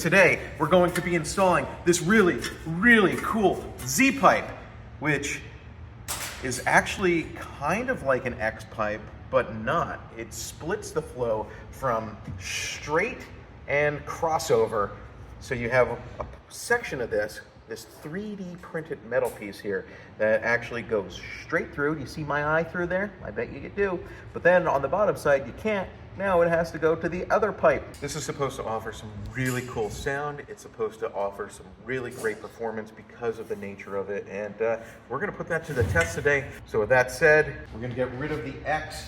Today, we're going to be installing this really, really cool Zpipe, which is actually kind of like an X-pipe, but not. It splits the flow from straight and crossover. So you have a section of this 3D printed metal piece here that actually goes straight through. Do you see my eye through there? I bet you do. But then on the bottom side, you can't. Now it has to go to the other pipe. This is supposed to offer some really cool sound. It's supposed to offer some really great performance because of the nature of it. And we're gonna put that to the test today. So with that said, we're gonna get rid of the X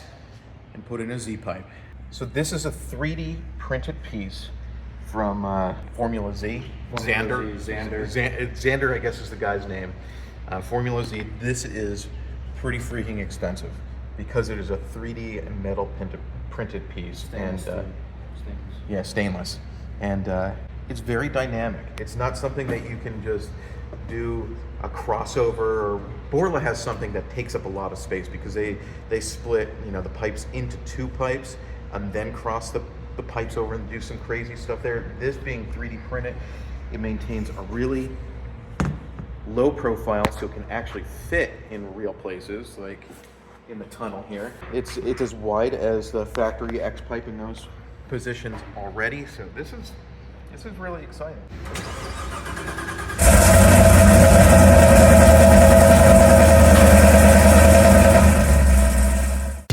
and put in a Zpipe. So this is a 3D printed piece from Formula Z. Xander, I guess is the guy's name. Formula Z. This is pretty freaking expensive because it is a 3D metal printed piece. Stainless. And it's very dynamic. It's not something that you can just do a crossover. Borla has something that takes up a lot of space because they split, the pipes into two pipes and then cross the pipes over and do some crazy stuff there. This being 3D printed, it maintains a really low profile so it can actually fit in real places, like in the tunnel here. It's as wide as the factory X-pipe in those positions already, so this is really exciting.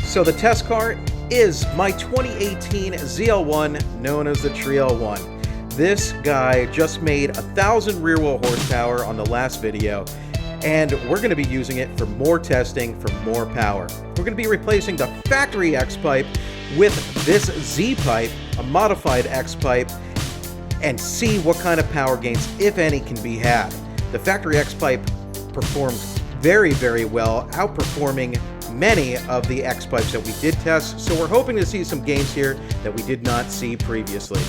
So the test car is my 2018 ZL1, known as the ZL1. This guy just made 1,000 rear wheel horsepower on the last video, and we're going to be using it for more testing, for more power. We're going to be replacing the factory X-pipe with this Z-pipe, a modified X-pipe, and see what kind of power gains, if any, can be had. The factory X-pipe performs very, very well, outperforming many of the X-pipes that we did test, so we're hoping to see some gains here that we did not see previously.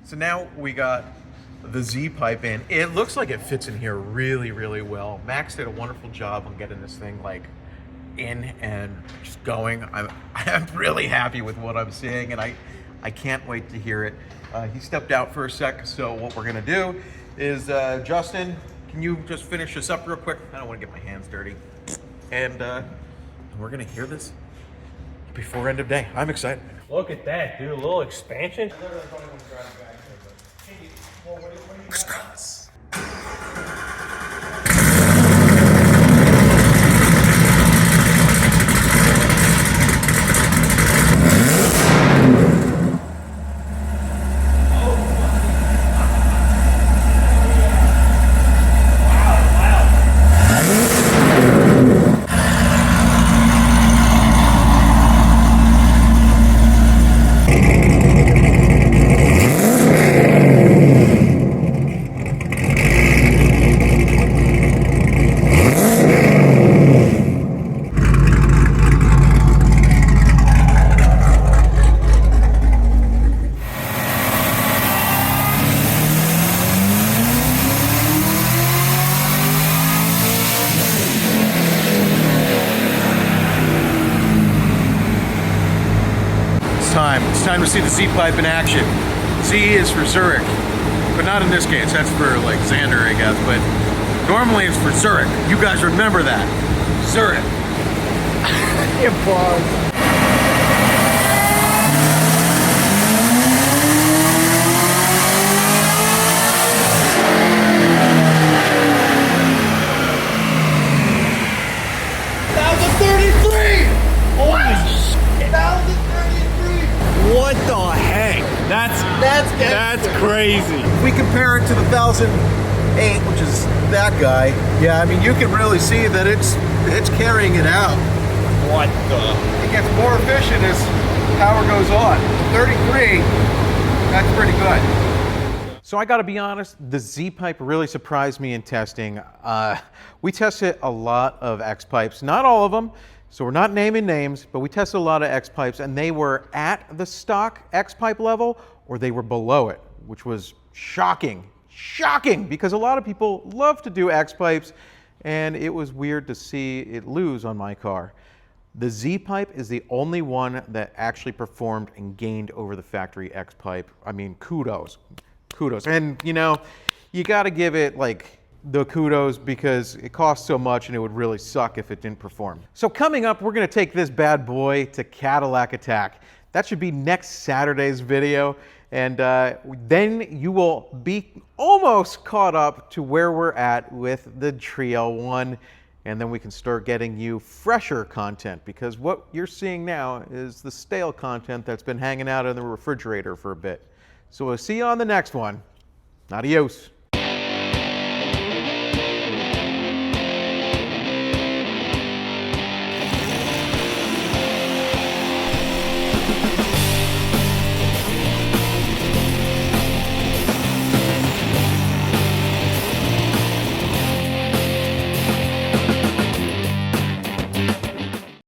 So now we got the Z-pipe in. It looks like it fits in here really, really well. Max did a wonderful job on getting this thing in and just going. I'm really happy with what I'm seeing, and I can't wait to hear it. He stepped out for a sec, so what we're gonna do is, Justin, can you just finish this up real quick? I don't wanna get my hands dirty. And we're gonna hear this before end of day. I'm excited. Look at that, dude, a little expansion. time to see the Zpipe in action. Z is for Zurich, but not in this case. That's for like Xander, I guess. But normally it's for Zurich. You guys remember that. Zurich. You bug. What the heck? That's crazy. If we compare it to the 1008, which is that guy, yeah, I mean, you can really see that it's carrying it out. What the? It gets more efficient as power goes on. 33, that's pretty good. So I gotta be honest, the Zpipe really surprised me in testing. We tested a lot of X-Pipes, not all of them, so we're not naming names, but we tested a lot of X-Pipes and they were at the stock X-Pipe level or they were below it, which was shocking. Shocking, because a lot of people love to do X-Pipes and it was weird to see it lose on my car. The Zpipe is the only one that actually performed and gained over the factory X-Pipe. I mean, kudos. Kudos. And you know, you gotta give it like the kudos because it costs so much and it would really suck if it didn't perform. So coming up, we're gonna take this bad boy to Cadillac Attack. That should be next Saturday's video. And then you will be almost caught up to where we're at with the ZL1. And then we can start getting you fresher content because what you're seeing now is the stale content that's been hanging out in the refrigerator for a bit. So we'll see you on the next one. Adios.